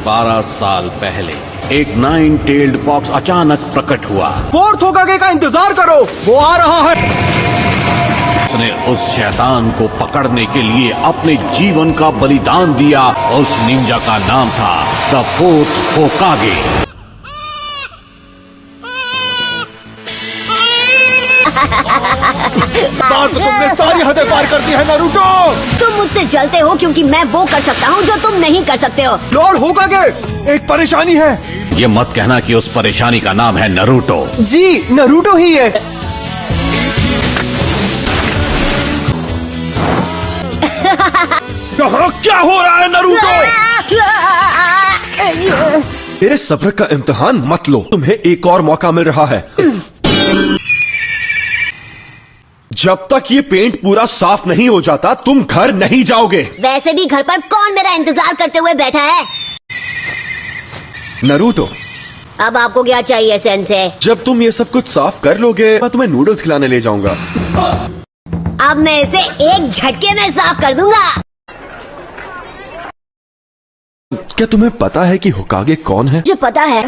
12 साल पहले एक 9-tailed फॉक्स अचानक प्रकट हुआ। फोर्थ होकागे का इंतजार करो, वो आ रहा है। उसने उस शैतान को पकड़ने के लिए अपने जीवन का बलिदान दिया। उस निंजा का नाम था द फोर्थ होकागे। बात तो तुमने सारी हदें पार कर दी है नारुतो। तुम मुझसे जलते हो क्योंकि मैं वो कर सकता हूँ जो तुम नहीं कर सकते हो। लॉर्ड होकागे, एक परेशानी है। ये मत कहना कि उस परेशानी का नाम है नारुतो। जी, नारुतो ही है। क्या हो रहा है नारुतो? मेरे सब्र का इम्तिहान मत लो, तुम्हें एक और मौका मिल रहा है। जब तक ये पेंट पूरा साफ नहीं हो जाता तुम घर नहीं जाओगे। वैसे भी घर पर कौन मेरा इंतजार करते हुए बैठा है? नारुतो, अब आपको क्या चाहिए सेंसे? जब तुम ये सब कुछ साफ कर लोगे मैं तुम्हें नूडल्स खिलाने ले जाऊंगा। अब मैं इसे एक झटके में साफ कर दूंगा। क्या तुम्हें पता है कि होकागे कौन है? जो पता है,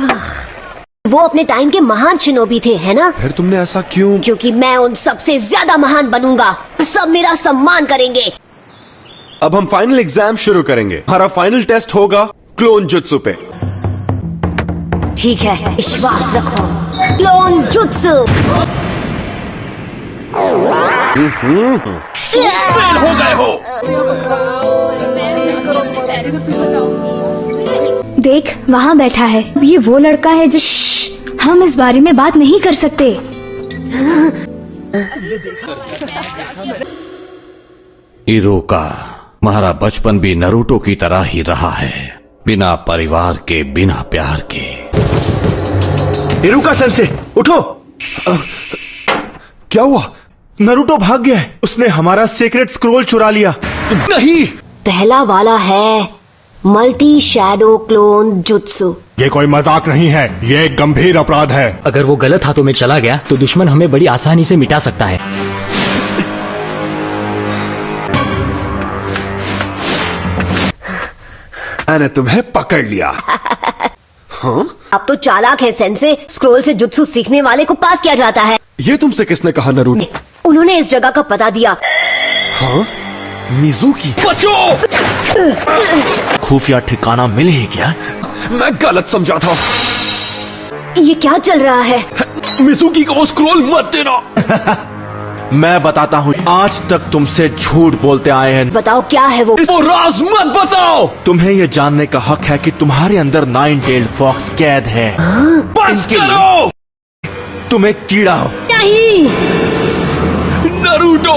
वो अपने टाइम के महान शिनोबी थे, है ना? फिर तुमने ऐसा क्यों? क्योंकि मैं उन सबसे ज्यादा महान बनूंगा। सब मेरा सम्मान करेंगे। अब हम फाइनल एग्जाम शुरू करेंगे। हमारा फाइनल टेस्ट होगा क्लोन जुत्सु पे। ठीक है, विश्वास रखो। Clone jutsu. हो गए हो। देख, वहाँ बैठा है। ये वो लड़का है जिस हम इस बारे में बात नहीं कर सकते। इरुका, हमारा बचपन भी नारुतो की तरह ही रहा है, बिना परिवार के, बिना प्यार के। इरुका सेंसे, उठो। क्या हुआ? नारुतो भाग गया है। उसने हमारा सीक्रेट स्क्रोल चुरा लिया। नहीं, पहला वाला है मल्टी शैडो क्लोन जुत्सु। ये कोई मजाक नहीं है, ये एक गंभीर अपराध है। अगर वो गलत हाथों में चला गया तो दुश्मन हमें बड़ी आसानी से मिटा सकता है। मैंने तुम्हें पकड़ लिया। हाँ? अब तो चालाक है सेंसे। स्क्रोल से जुत्सु सीखने वाले को पास किया जाता है। ये तुमसे किसने कहा नारुतो? उन्होंने इस जगह का पता दिया। हाँ? मिजुकी। बचो! खुफिया ठिकाना मिले ही क्या? मैं गलत समझा था। ये क्या चल रहा है? मिजुकी को स्क्रोल मत देना। मैं बताता हूँ, आज तक तुमसे झूठ बोलते आए हैं। बताओ क्या है वो? वो राज मत बताओ। तुम्हें ये जानने का हक है कि तुम्हारे अंदर 9-tailed फॉक्स कैद है। बस करो। तुम एक कीड़ा हो। नहीं, नारुतो,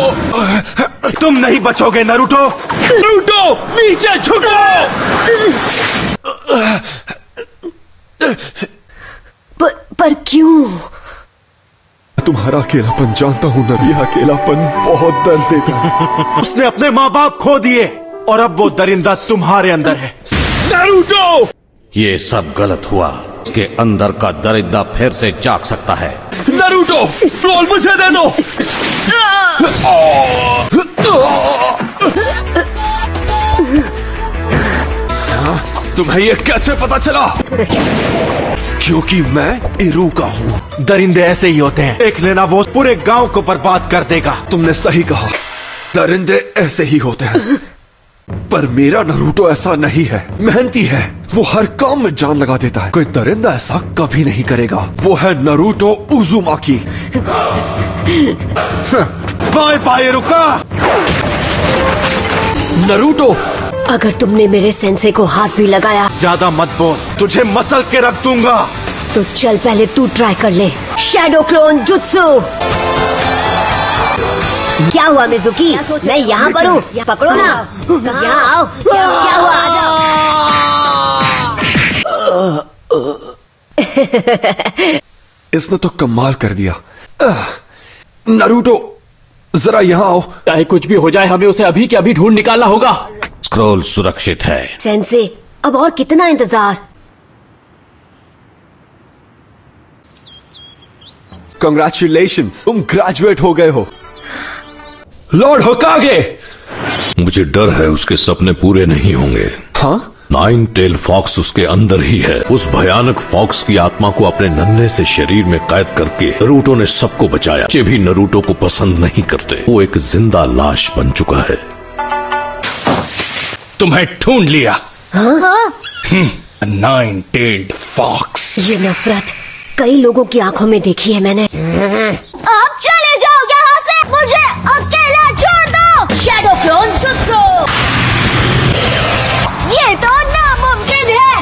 तुम नहीं बचोगे नारुतो। नारुतो, नीचे झुको। पर क्यों? तुम्हारा अकेलापन जानता हूँ ना, यह अकेलापन बहुत दर्द देता है। उसने अपने माँ बाप खो दिए और अब वो दरिंदा तुम्हारे अंदर है। नारुतो! ये सब गलत हुआ। इसके अंदर का दरिद्र फिर से जाग सकता है। नारुतो, स्क्रोल मुझे दे दो। तुम्हें ये कैसे पता चला? क्योंकि मैं इरुका हूँ। दरिंदे ऐसे ही होते हैं, देख लेना वो पूरे गांव को बर्बाद कर देगा। तुमने सही कहा, दरिंदे ऐसे ही होते हैं। पर मेरा नारुतो ऐसा नहीं है, मेहनती है। वो हर काम में जान लगा देता है। कोई दरिंदा ऐसा कभी नहीं करेगा। वो है Naruto Uzumaki. Bye bye Iruka. Naruto, अगर तुमने मेरे सेंसे को हाथ भी लगाया ज्यादा मत बोल, तुझे मसल के रख दूंगा। तो चल पहले तू ट्राई कर ले। Shadow clone jutsu. क्या हुआ मिजुकी? मैं यहाँ पर हूँ, पकड़ो ना। यहाँ आओ। क्या हुआ? आ जाओ। इसने तो कमाल कर दिया। नारुतो, जरा यहाँ आओ। चाहे कुछ भी हो जाए, हमें उसे अभी के अभी ढूंढ निकालना होगा। स्क्रोल सुरक्षित है। सेंसे, अब और कितना इंतजार? कंग्रेचुलेशंस, तुम ग्रेजुएट हो गए हो। लॉर्ड होकागे। मुझे डर है उसके सपने पूरे नहीं होंगे। हाँ? नाइन टेल फॉक्स उसके अंदर ही है। उस भयानक फॉक्स की आत्मा को अपने नन्हे से शरीर में कैद करके नरूटो ने सबको बचाया। बच्चे भी नरूटो को पसंद नहीं करते। वो एक जिंदा लाश बन चुका है। तुम्हें ढूंढ लिया। Nine tailed fox. ये नफरत कई लोगों की आंखों में देखी है मैंने। अब चले जाओ यहाँ से, मुझे अकेला छोड़ दो। Shadow clone jutsu. ये तो नामुमकिन है।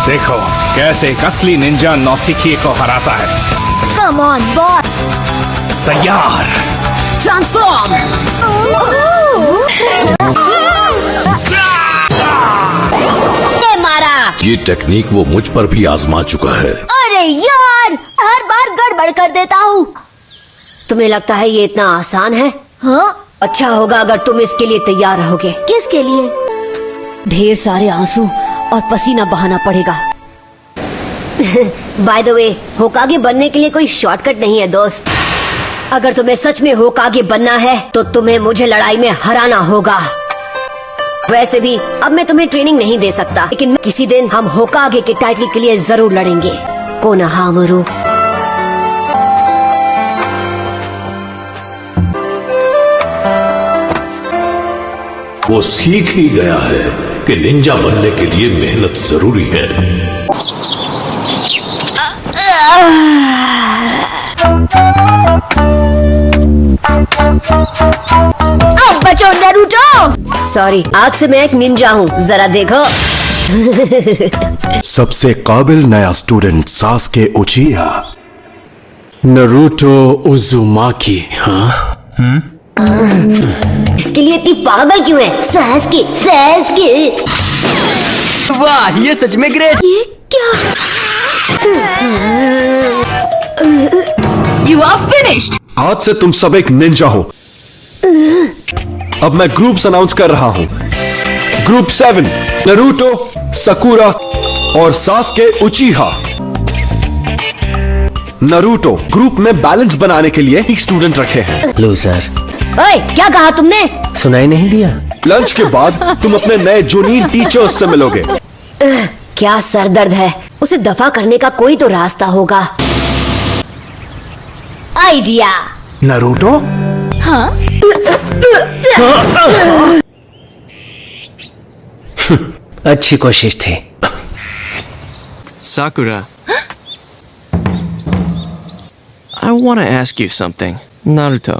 देखो कैसे एक असली निंजा नौसिखिए को हराता है। Come on boss. तैयार। ट्रांसफॉर्म। मारा। ये टेक्निक वो मुझ पर भी आजमा चुका है। अरे यार, हर बार गड़बड़ कर देता हूँ। तुम्हें लगता है ये इतना आसान है? हाँ? अच्छा होगा अगर तुम इसके लिए तैयार रहोगे। किसके लिए? ढेर सारे आंसू और पसीना बहाना पड़ेगा। बाय द वे, होकागे बनने के लिए कोई शॉर्टकट नहीं है दोस्त। अगर तुम्हें सच में होकागे बनना है तो तुम्हें मुझे लड़ाई में हराना होगा। वैसे भी अब मैं तुम्हें ट्रेनिंग नहीं दे सकता, लेकिन किसी दिन हम होकागे के टाइटल के लिए जरूर लड़ेंगे। कोनोहामारू। वो सीख ही गया है कि निंजा बनने के लिए मेहनत जरूरी है। बचो नारुतो। सॉरी, आग से मैं एक निंजा हूँ, जरा देखो। सबसे काबिल नया स्टूडेंट सासके उचिया। नारुतो उजुमाकी। हाँ? इसके लिए इतनी पागल क्यों है? सासके। वाह, ये सच में ग्रेट। ये क्या? You are finished. आज से तुम सब एक निंजा हो। अब मैं ग्रुप्स अनाउंस कर रहा हूं। ग्रुप 7 नारुतो, साकुरा और सासके उचिहा। नारुतो ग्रुप में बैलेंस बनाने के लिए एक स्टूडेंट रखे हैं। लूजर। ओए, क्या कहा तुमने? सुनाई नहीं दिया? लंच के बाद तुम अपने नए जूनियर टीचर्स से मिलोगे। क्या सरदर्द है। उसे दफा करने का कोई तो रास्ता होगा। आइडिया। नारुतो? हाँ? अच्छी कोशिश थी। Sakura. I want to ask you something. Naruto,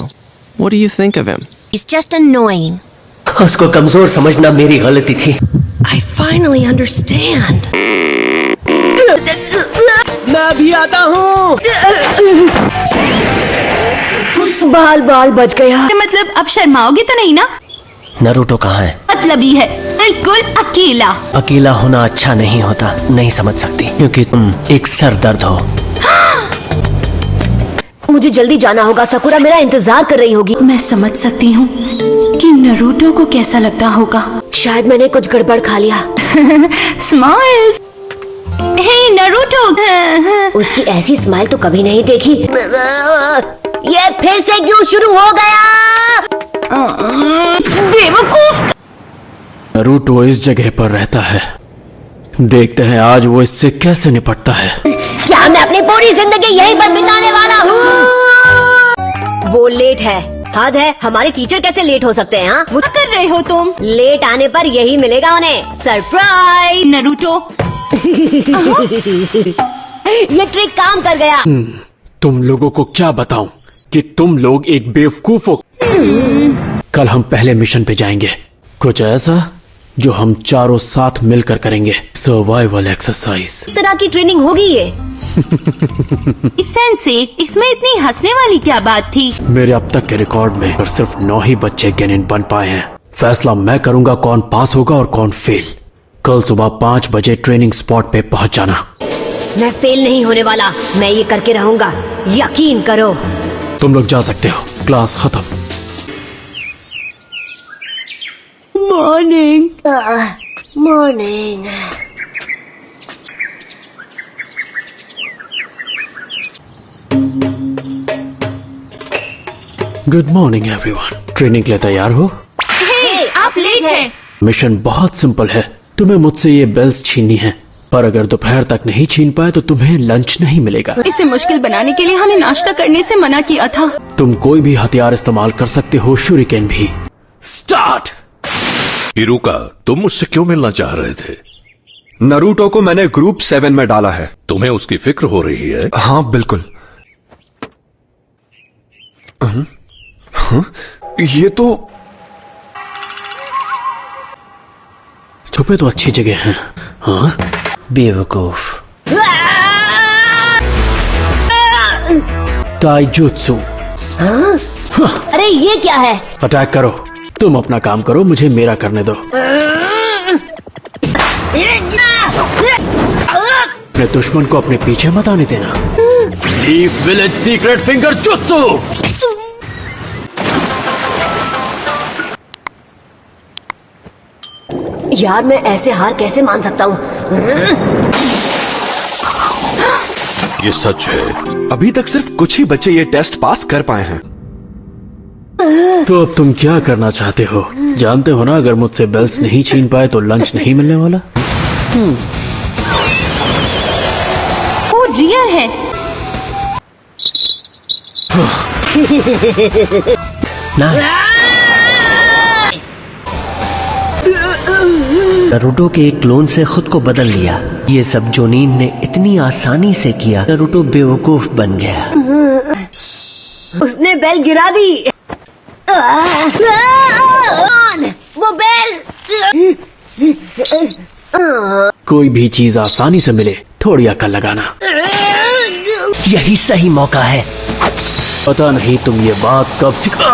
what do you think of him? He's just annoying. उसको कमजोर समझना मेरी गलती थी। I finally understand. मैं भी आता हूँ। बाल बच गया। मतलब अब शर्माओगे तो नहीं ना? नारुतो कहाँ है? मतलब ही है, बिल्कुल अकेला। अकेला होना अच्छा नहीं होता। नहीं समझ सकती क्योंकि तुम एक सरदर्द हो। मुझे जल्दी जाना होगा। साकुरा मेरा इंतजार कर रही होगी। मैं समझ सकती हूँ कि नारुतो को कैसा लगता होगा। शायद मैंने कुछ गड़बड़ खा लिया। स्माइल्स। हे नारुतो। उसकी ऐसी स्माइल तो कभी नहीं देखी। ये फिर से क्यों शुरू हो गया? बेवकूफ। नारुतो इस जगह पर रहता है। देखते हैं आज वो इससे कैसे निपटता है। क्या मैं अपनी पूरी जिंदगी यहीं पर बिताने वाला हूँ? वो लेट है। हद है, हमारे टीचर कैसे लेट हो सकते हैं? हाँ? वो कर रहे हो तुम? लेट आने पर यही मिलेगा उन्हें, सरप्राइज। नारुतो। ये ट्रिक काम कर गया। तुम लोगों को क्या बताऊं कि तुम लोग एक बेवकूफ हो। कल हम पहले मिशन पे जाएंगे। कुछ ऐसा जो हम चारों साथ मिलकर करेंगे। Survival exercise. इस तरह की ट्रेनिंग होगी ये। सेंसे, इसमें इतनी हंसने वाली क्या बात थी? मेरे अब तक के रिकॉर्ड में सिर्फ 9 ही बच्चे गेनिन बन पाए हैं। फैसला मैं करूंगा कौन पास होगा और कौन फेल। कल सुबह 5 बजे ट्रेनिंग स्पॉट पे पहुंच जाना। मैं फेल नहीं होने वाला। मैं ये करके रहूंगा, यकीन करो। तुम लोग जा सकते हो। क्लास खत्म। Morning. Morning. Good morning everyone. Training के लिए तैयार हो? हे, आप ठीक है। मिशन बहुत सिंपल है, तुम्हें मुझसे ये बेल्स छीननी है, पर अगर दोपहर तक नहीं छीन पाए तो तुम्हें लंच नहीं मिलेगा। इसे मुश्किल बनाने के लिए हमें नाश्ता करने से मना किया था। तुम कोई भी हथियार इस्तेमाल कर सकते हो, शूरिकेन भी। स्टार्ट। इरुका, तुम मुझसे क्यों मिलना चाह रहे थे? नरूटो को मैंने ग्रुप 7 में डाला है। तुम्हें उसकी फिक्र हो रही है? हाँ बिल्कुल। ये तो छुपे तो अच्छी जगह हैं। हाँ, बेवकूफ। ताइजुत्सु। अरे ये क्या है? अटैक करो। तुम अपना काम करो, मुझे मेरा करने दो। अपने दुश्मन को अपने पीछे मत आने देना। Leaf village secret finger jutsu. यार मैं ऐसे हार कैसे मान सकता हूँ? ये सच है। अभी तक सिर्फ कुछ ही बच्चे ये टेस्ट पास कर पाए हैं। तो अब तुम क्या करना चाहते हो? जानते हो ना, अगर मुझसे बेल्स नहीं छीन पाए तो लंच नहीं मिलने वाला। वो रिया है। नरूटो के एक क्लोन से खुद को बदल लिया। ये सब जोनीन ने इतनी आसानी से किया। नरूटो बेवकूफ बन गया। उसने बेल गिरा दी। वो बेल। कोई भी चीज आसानी से मिले, थोड़ी अकल लगाना। यही सही मौका है। पता नहीं तुम ये बात कब सीखा।